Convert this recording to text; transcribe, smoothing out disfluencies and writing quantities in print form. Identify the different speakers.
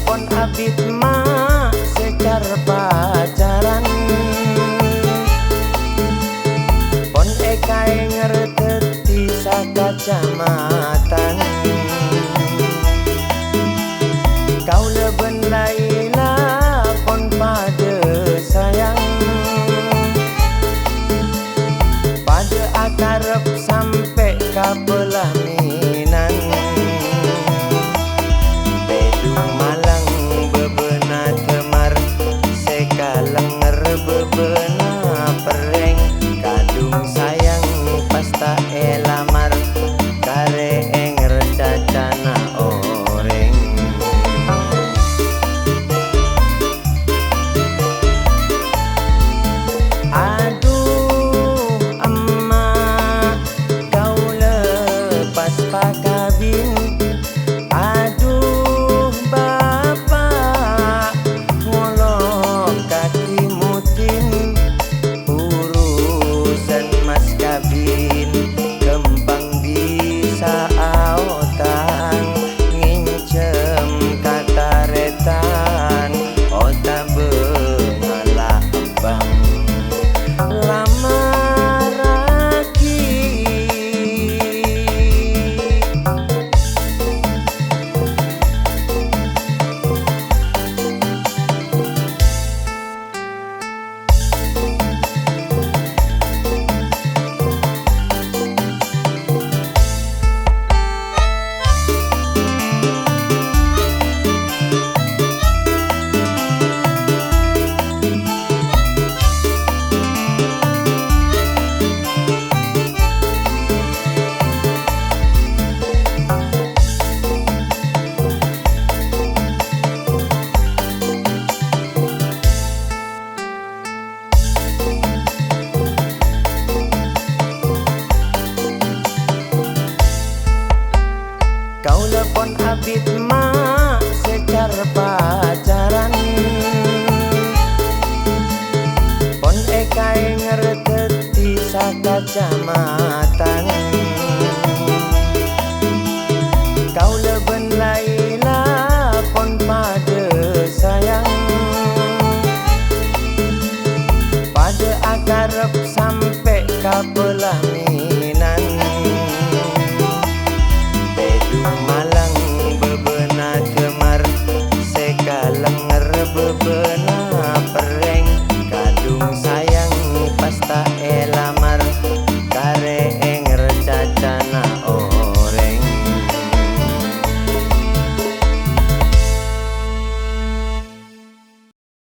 Speaker 1: lepon abit mak secara pacaran. Pon ekai ngerteti sakacamatan. Kau leben laila pon pada sayang. Pada akarep sampai ka pelaminan. Bedung malang bebena temar, sekalenger bebena pereng. Kadung sayang pasta elamar, kare enger cacana oreng. Aduh emak, kau lepas pakabin. Aduh bapak, ngolok kaki mutin. Urusan mas kabin kembang bisa aotan. Ngincem kataretan ota bengalah bang. Lamaraki kau lepon abit mak secara pacaran. Pon ekai ngerteti sakacamatan.